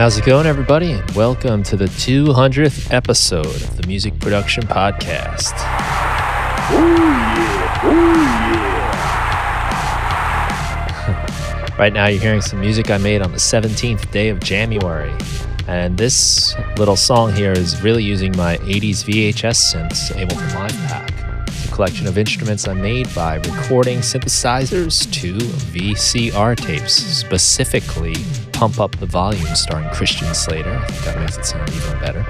How's it going, everybody? And welcome to the 200th episode of the Music Production Podcast. Right now, you're hearing some music I made on the 17th day of January. And this little song here is really using my 80s VHS synths, Ableton Live Pack. It's a collection of instruments I made by recording synthesizers to VCR tapes, specifically Pump Up the Volume starring Christian Slater. I think that makes it sound even better.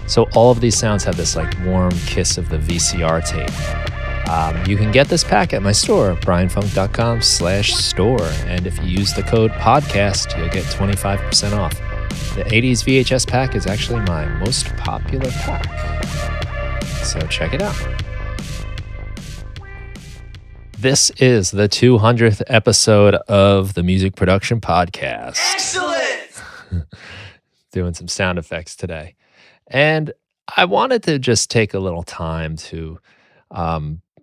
So all of these sounds have this like warm kiss of the VCR tape. You can get this pack at my store, brianfunk.com/store. And if you use the code podcast, you'll get 25% off. The 80s VHS pack is actually my most popular pack. So check it out. This is the 200th episode of the Music Production Podcast. Excellent! Doing some sound effects today. And I wanted to just take a little time to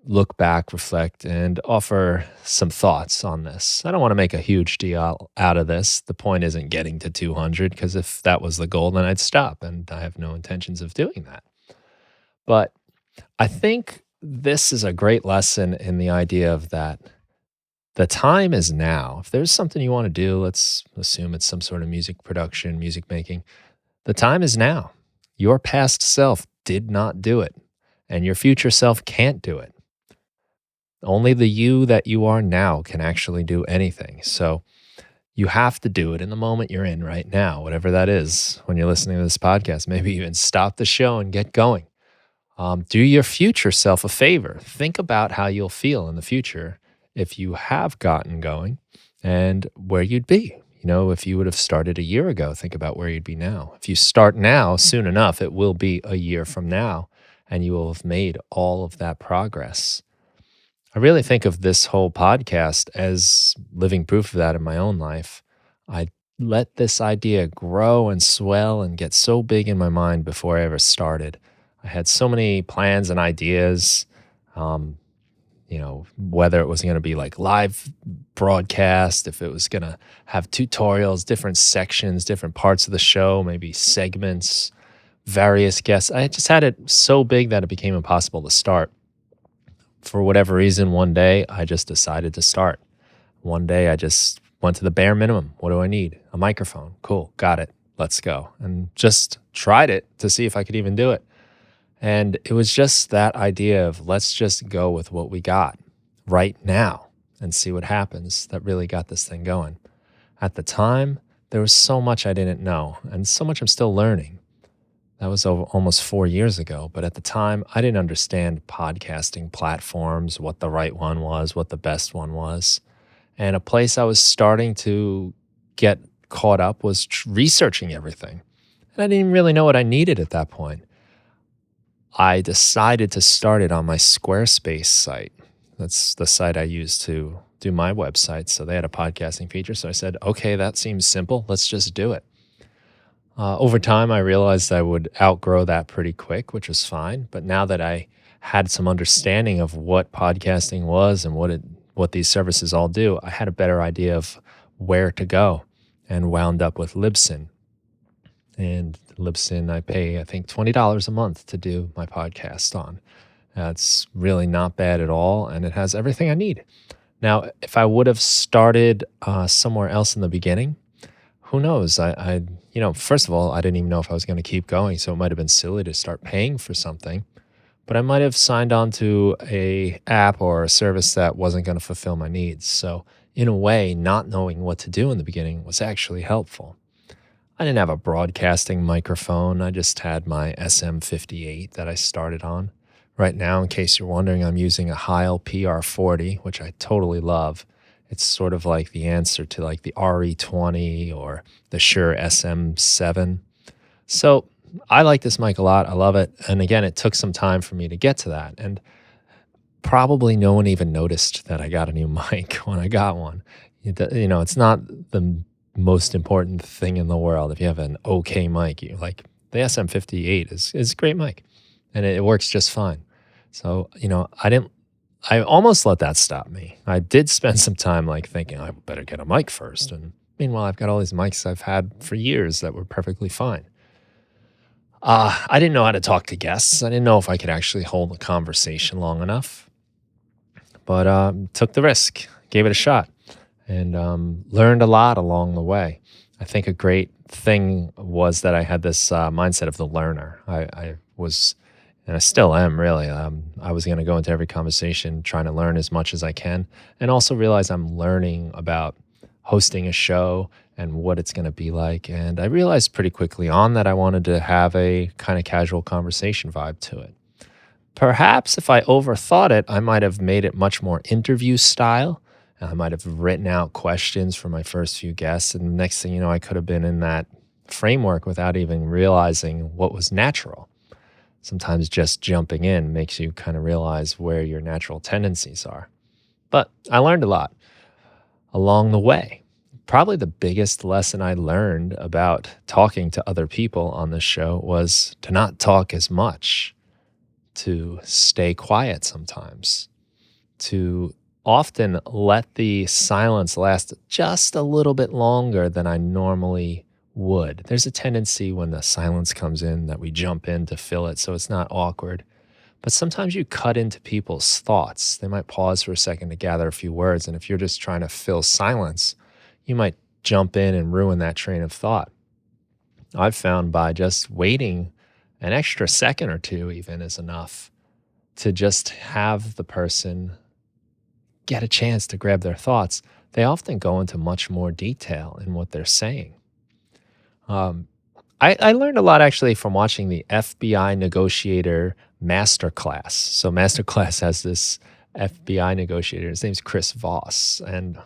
look back, reflect, and offer some thoughts on this. I don't want to make a huge deal out of this. The point isn't getting to 200, because if that was the goal, then I'd stop, and I have no intentions of doing that. But I think this is a great lesson in the idea of that the time is now. If there's something you want to do, let's assume it's some sort of music production, music making. The time is now. Your past self did not do it, and your future self can't do it. Only the you that you are now can actually do anything. So you have to do it in the moment you're in right now, whatever that is. When you're listening to this podcast, maybe even stop the show and get going. Do your future self a favor. Think about how you'll feel in the future if you have gotten going and where you'd be. You know, if you would have started a year ago, think about where you'd be now. If you start now, soon enough, it will be a year from now, and you will have made all of that progress. I really think of this whole podcast as living proof of that in my own life. I let this idea grow and swell and get so big in my mind before I ever started. I had so many plans and ideas, whether it was going to be like live broadcast, if it was going to have tutorials, different sections, different parts of the show, maybe segments, various guests. I just had it so big that it became impossible to start. For whatever reason, one day I just decided to start. One day I just went to the bare minimum. What do I need? A microphone. Cool. Got it. Let's go. And just tried it to see if I could even do it. And it was just that idea of let's just go with what we got right now and see what happens that really got this thing going. At the time, there was so much I didn't know and so much I'm still learning. That was almost 4 years ago. But at the time, I didn't understand podcasting platforms, what the right one was, what the best one was. And a place I was starting to get caught up was researching everything. And I didn't even really know what I needed at that point. I decided to start it on my Squarespace site. That's the site I use to do my website. So they had a podcasting feature. So I said, okay, that seems simple. Let's just do it. Over time, I realized I would outgrow that pretty quick, which was fine. But now that I had some understanding of what podcasting was and what these services all do, I had a better idea of where to go and wound up with Libsyn. And Libsyn, I pay, I think, $20 a month to do my podcast on. It's really not bad at all, and it has everything I need. Now, if I would have started somewhere else in the beginning, who knows? First of all, I didn't even know if I was going to keep going, so it might have been silly to start paying for something. But I might have signed on to a app or a service that wasn't going to fulfill my needs. So in a way, not knowing what to do in the beginning was actually helpful. I didn't have a broadcasting microphone. I just had my SM58 that I started on. Right now, in case you're wondering, I'm using a Heil PR40, which I totally love. It's sort of like the answer to like the RE20 or the Shure SM7. So I like this mic a lot. I love it. And again, it took some time for me to get to that. And probably no one even noticed that I got a new mic when I got one. It's not the most important thing in the world. If you have an okay mic, the SM58 is a great mic and it works just fine. So, I almost let that stop me. I did spend some time thinking I better get a mic first. And Meanwhile, I've got all these mics I've had for years that were perfectly fine. I didn't know how to talk to guests. I didn't know if I could actually hold a conversation long enough, but took the risk, gave it a shot, and learned a lot along the way. I think a great thing was that I had this mindset of the learner. I was, and I still am really. I was going to go into every conversation trying to learn as much as I can, and also realize I'm learning about hosting a show and what it's going to be like. And I realized pretty quickly on that I wanted to have a kind of casual conversation vibe to it. Perhaps if I overthought it, I might have made it much more interview style. I might have written out questions for my first few guests. And the next thing you know, I could have been in that framework without even realizing what was natural. Sometimes just jumping in makes you kind of realize where your natural tendencies are. But I learned a lot along the way. Probably the biggest lesson I learned about talking to other people on this show was to not talk as much, to stay quiet sometimes, to often let the silence last just a little bit longer than I normally would. There's a tendency when the silence comes in that we jump in to fill it so it's not awkward. But sometimes you cut into people's thoughts. They might pause for a second to gather a few words. And if you're just trying to fill silence, you might jump in and ruin that train of thought. I've found by just waiting an extra second or two, even, is enough to just have the person get a chance to grab their thoughts. They often go into much more detail in what they're saying. Um, I learned a lot actually from watching the FBI negotiator masterclass. So masterclass has this FBI negotiator. His name's Chris Voss, and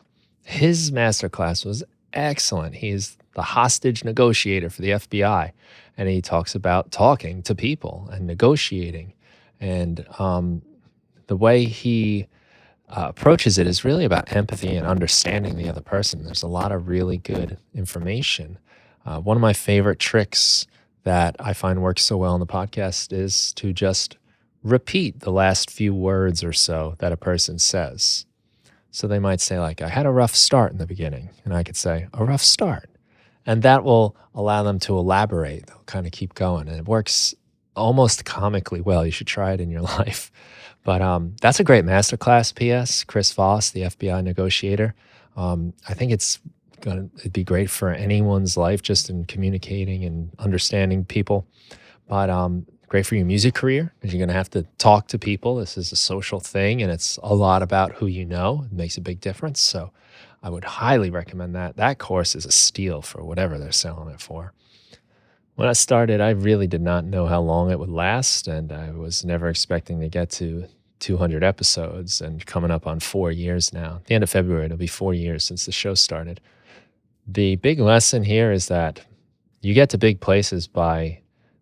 his masterclass was excellent. He's the hostage negotiator for the FBI, and he talks about talking to people and negotiating. And the way he approaches it is really about empathy and understanding the other person. There's a lot of really good information. One of my favorite tricks that I find works so well on the podcast is to just repeat the last few words or so that a person says. So they might say, like, I had a rough start in the beginning. And I could say, a rough start. And that will allow them to elaborate. They'll kind of keep going. And it works almost comically well. You should try it in your life. But that's a great masterclass, P.S. Chris Voss, the FBI negotiator. I think it'd be great for anyone's life just in communicating and understanding people. But great for your music career because you're going to have to talk to people. This is a social thing, and it's a lot about who you know. It makes a big difference. So I would highly recommend that. That course is a steal for whatever they're selling it for. When I started, I really did not know how long it would last, and I was never expecting to get to 200 episodes and coming up on 4 years now. At the end of February, it'll be 4 years since the show started. The big lesson here is that you get to big places by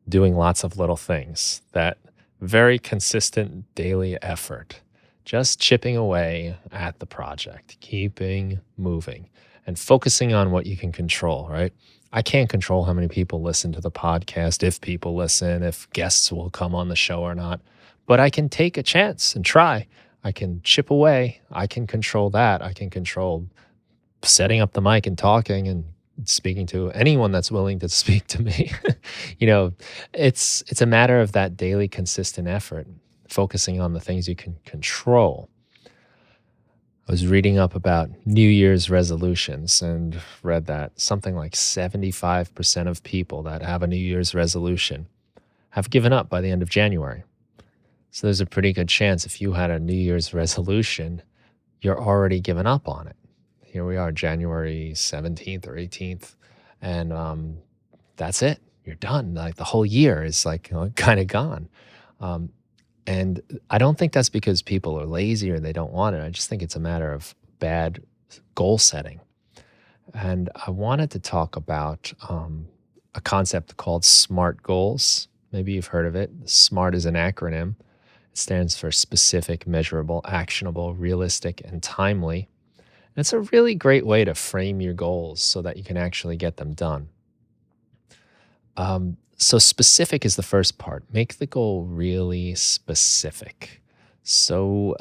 doing lots of little things, that very consistent daily effort, just chipping away at the project, keeping moving and focusing on what you can control, right? I can't control how many people listen to the podcast, if people listen, if guests will come on the show or not, but I can take a chance and try. I can chip away. I can control that. I can control setting up the mic and talking and speaking to anyone that's willing to speak to me. It's a matter of that daily consistent effort, focusing on the things you can control. I was reading up about New Year's resolutions and read that something like 75% of people that have a New Year's resolution have given up by the end of January. So there's a pretty good chance if you had a New Year's resolution, you're already given up on it. Here we are, January 17th or 18th, and that's it. You're done. Like the whole year is like kind of gone. And I don't think that's because people are lazy or they don't want it. I just think it's a matter of bad goal setting. And I wanted to talk about a concept called SMART goals. Maybe you've heard of it. SMART is an acronym. It stands for specific, measurable, actionable, realistic, and timely. And it's a really great way to frame your goals so that you can actually get them done. So specific is the first part. Make the goal really specific. So,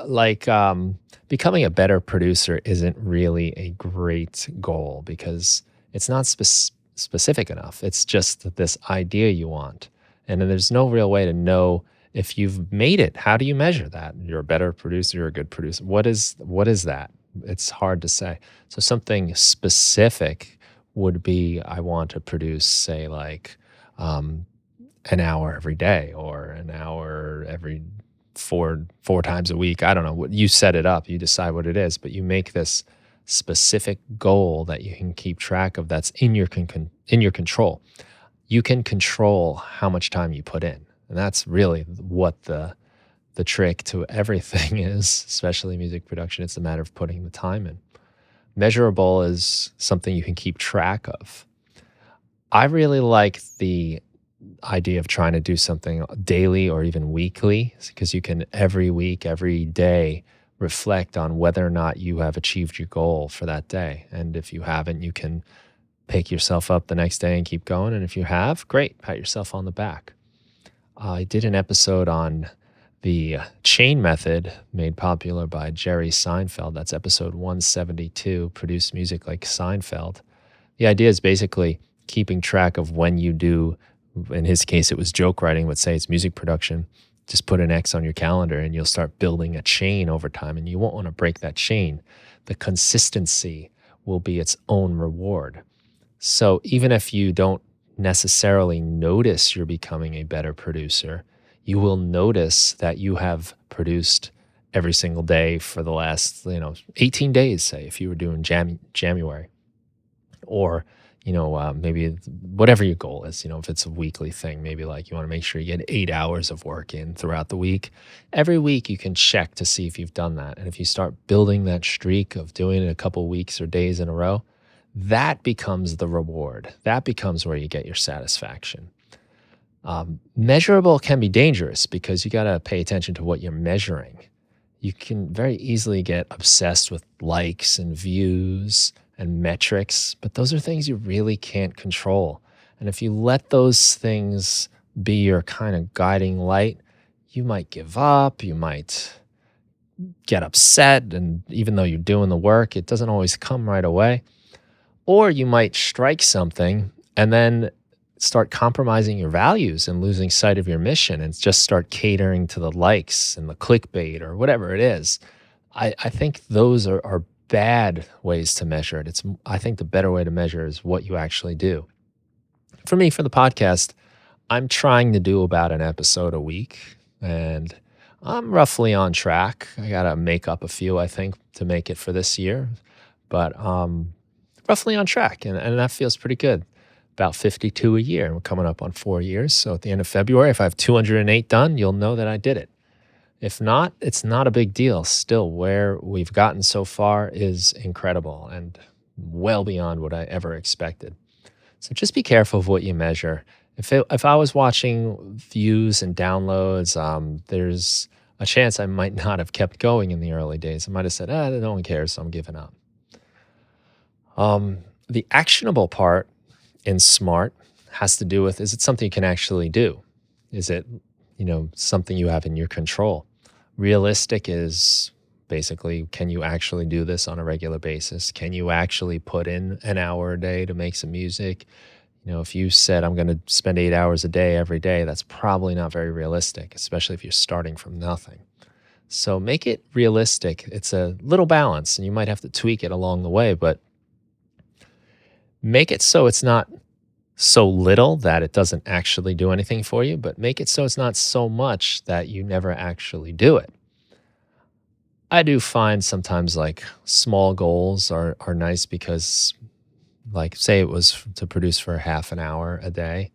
becoming a better producer isn't really a great goal because it's not specific enough. It's just this idea you want. And then there's no real way to know if you've made it. How do you measure that? You're a better producer, you're a good producer. What is that? It's hard to say. So something specific would be I want to produce, say, um, an hour every day or an hour every four times a week. I don't know what you set it up. You decide what it is, but you make this specific goal that you can keep track of. That's in your control. You can control how much time you put in, and that's really what the trick to everything is, especially music production. It's a matter of putting the time in. Measurable is something you can keep track of. I really like the idea of trying to do something daily or even weekly because you can every week, every day reflect on whether or not you have achieved your goal for that day. And if you haven't, you can pick yourself up the next day and keep going. And if you have, great, pat yourself on the back. I did an episode on the chain method made popular by Jerry Seinfeld. That's episode 172, Produce Music Like Seinfeld. The idea is basically keeping track of when you do, in his case, it was joke writing, but say it's music production. Just put an X on your calendar and you'll start building a chain over time, and you won't want to break that chain. The consistency will be its own reward. So even if you don't necessarily notice you're becoming a better producer, you will notice that you have produced every single day for the last, 18 days, say, if you were doing January, or maybe whatever your goal is. If it's a weekly thing, maybe like you want to make sure you get 8 hours of work in throughout the week. Every week you can check to see if you've done that, and if you start building that streak of doing it a couple weeks or days in a row, that becomes the reward. That becomes where you get your satisfaction. Measurable can be dangerous because you got to pay attention to what you're measuring. You can very easily get obsessed with likes and views and metrics, but those are things you really can't control. And if you let those things be your kind of guiding light, you might give up, you might get upset, and even though you're doing the work, it doesn't always come right away. Or you might strike something and then start compromising your values and losing sight of your mission and just start catering to the likes and the clickbait or whatever it is. I think those are bad ways to measure it. I think the better way to measure is what you actually do. For me, for the podcast, I'm trying to do about an episode a week, and I'm roughly on track. I got to make up a few, I think, to make it for this year, but roughly on track, and that feels pretty good. About 52 a year, and we're coming up on 4 years. So at the end of February, if I have 208 done, you'll know that I did it. If not, it's not a big deal. Still, where we've gotten so far is incredible and well beyond what I ever expected. So just be careful of what you measure. If I was watching views and downloads, there's a chance I might not have kept going in the early days. I might have said, no one cares, so I'm giving up. The actionable part in SMART has to do with, is it something you can actually do? Is it, something you have in your control? Realistic is basically, can you actually do this on a regular basis? Can you actually put in an hour a day to make some music? If you said, I'm going to spend 8 hours a day every day, that's probably not very realistic, especially if you're starting from nothing. So make it realistic. It's a little balance, and you might have to tweak it along the way, but make it so it's not so little that it doesn't actually do anything for you, but make it so it's not so much that you never actually do it. I do find sometimes like small goals are nice because, like, say it was to produce for half an hour a day.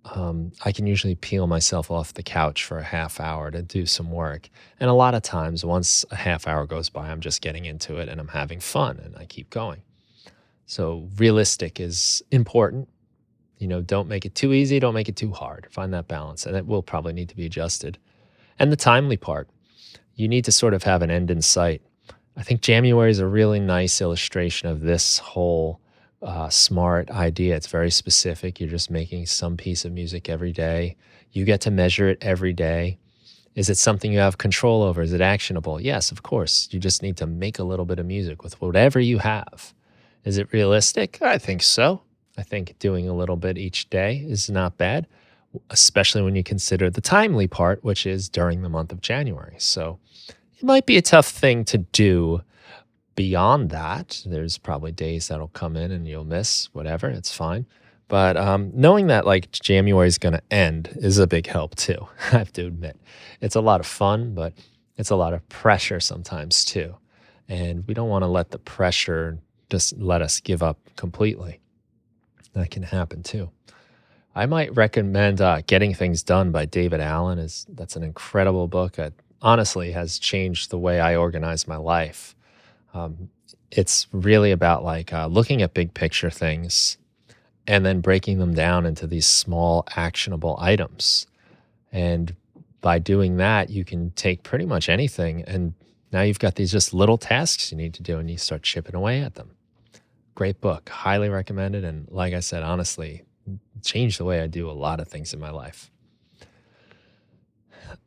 I can usually peel myself off the couch for a half hour to do some work. And a lot of times, once a half hour goes by, I'm just getting into it and I'm having fun and I keep going. So realistic is important. Don't make it too easy. Don't make it too hard. Find that balance. And it will probably need to be adjusted. And the timely part, you need to sort of have an end in sight. I think January is a really nice illustration of this whole SMART idea. It's very specific. You're just making some piece of music every day. You get to measure it every day. Is it something you have control over? Is it actionable? Yes, of course. You just need to make a little bit of music with whatever you have. Is it realistic? I think so. I think doing a little bit each day is not bad, especially when you consider the timely part, which is during the month of January. So it might be a tough thing to do beyond that. There's probably days that'll come in and you'll miss, whatever, it's fine. But knowing that like January is going to end is a big help too. I have to admit, it's a lot of fun, but it's a lot of pressure sometimes too. And we don't want to let the pressure just let us give up completely. That can happen too. I might recommend Getting Things Done by David Allen. That's an incredible book. It honestly has changed the way I organize my life. Um, it's really about like looking at big picture things and then breaking them down into these small actionable items. And by doing that, you can take pretty much anything and now you've got these just little tasks you need to do and you start chipping away at them. Great book, highly recommended. And like I said, honestly, changed the way I do a lot of things in my life.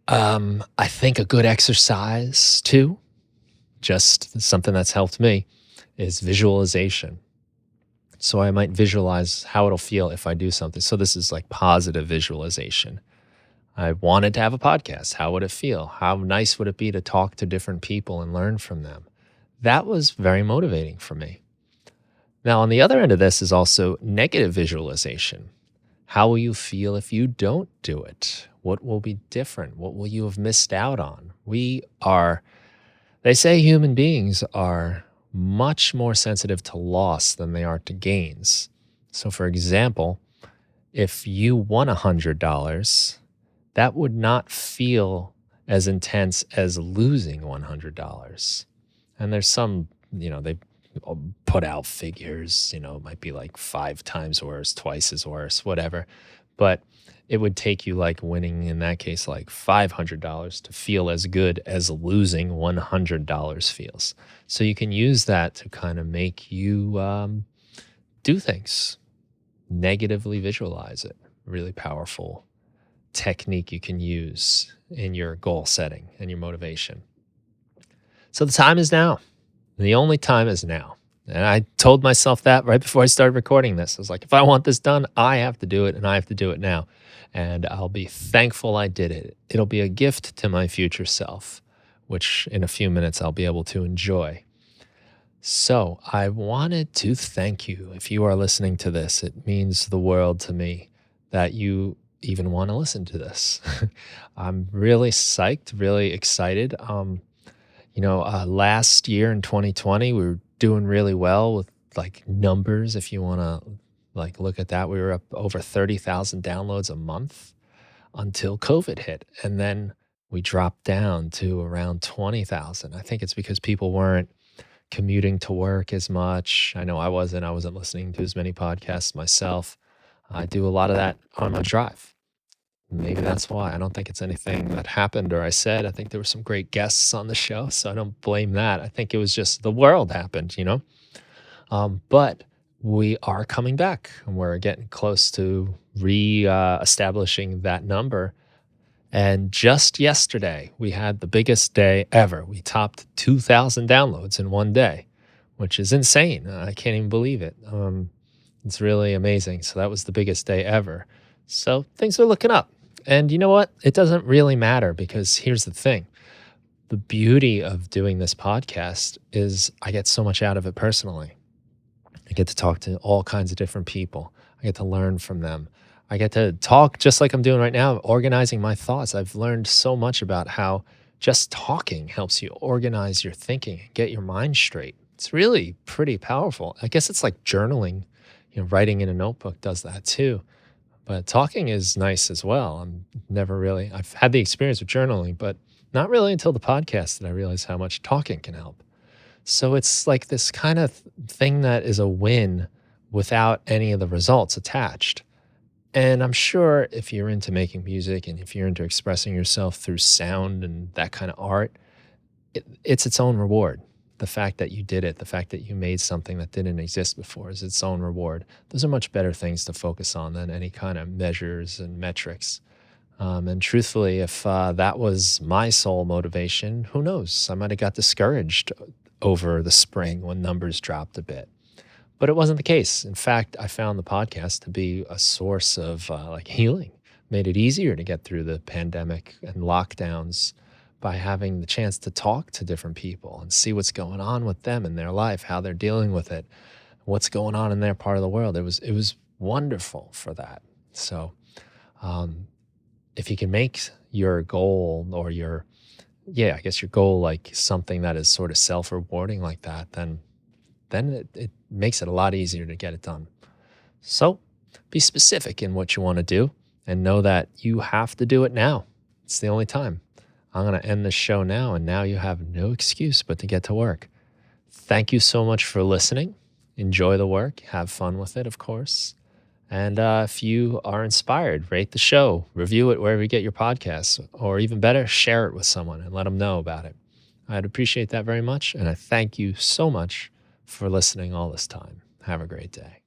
I think a good exercise too, just something that's helped me, is visualization. So I might visualize how it'll feel if I do something. So this is like positive visualization. I wanted to have a podcast. How would it feel? How nice would it be to talk to different people and learn from them? That was very motivating for me. Now, on the other end of this is also negative visualization. How will you feel if you don't do it? What will be different? What will you have missed out on? They say human beings are much more sensitive to loss than they are to gains. So, for example, if you won $100, that would not feel as intense as losing $100. And there's some, they put out figures, it might be like 5 times worse, twice as worse, whatever. But it would take you like winning, in that case, like $500 to feel as good as losing $100 feels. So you can use that to kind of make you do things, negatively visualize it. Really powerful technique you can use in your goal setting and your motivation. So the time is now. The only time is now. And I told myself that right before I started recording this. I was like, if I want this done, I have to do it, and I have to do it now. And I'll be thankful I did it. It'll be a gift to my future self, which in a few minutes I'll be able to enjoy. So I wanted to thank you. If you are listening to this, it means the world to me that you even want to listen to this. I'm really psyched, really excited. Last year in 2020, we were doing really well with like numbers. If you want to like look at that, we were up over 30,000 downloads a month until COVID hit. And then we dropped down to around 20,000. I think it's because people weren't commuting to work as much. I know I wasn't listening to as many podcasts myself. I do a lot of that on my drive. Maybe that's why. I don't think it's anything that happened or I said. I think there were some great guests on the show, so I don't blame that. I think it was just the world happened, But we are coming back, and we're getting close to establishing that number. And just yesterday, we had the biggest day ever. We topped 2,000 downloads in one day, which is insane. I can't even believe it. It's really amazing. So that was the biggest day ever. So things are looking up. And you know what? It doesn't really matter, because here's the thing. The beauty of doing this podcast is I get so much out of it personally. I get to talk to all kinds of different people. I get to learn from them. I get to talk just like I'm doing right now, organizing my thoughts. I've learned so much about how just talking helps you organize your thinking and get your mind straight. It's really pretty powerful. I guess it's like journaling. Writing in a notebook does that too. But talking is nice as well. I've had the experience of journaling, but not really until the podcast did I realize how much talking can help. So it's like this kind of thing that is a win without any of the results attached. And I'm sure if you're into making music and if you're into expressing yourself through sound and that kind of art, it's its own reward. The fact that you did it, the fact that you made something that didn't exist before is its own reward. Those are much better things to focus on than any kind of measures and metrics. And truthfully, if that was my sole motivation, who knows? I might have got discouraged over the spring when numbers dropped a bit. But it wasn't the case. In fact, I found the podcast to be a source of like healing, made it easier to get through the pandemic and lockdowns by having the chance to talk to different people and see what's going on with them in their life, how they're dealing with it, what's going on in their part of the world. It was wonderful for that. So um, if you can make your goal or your yeah, I guess your goal like something that is sort of self-rewarding like that, then it makes it a lot easier to get it done. So be specific in what you want to do and know that you have to do it now. It's the only time. I'm going to end this show now, and now you have no excuse but to get to work. Thank you so much for listening. Enjoy the work. Have fun with it, of course. And if you are inspired, rate the show, review it wherever you get your podcasts, or even better, share it with someone and let them know about it. I'd appreciate that very much. And I thank you so much for listening all this time. Have a great day.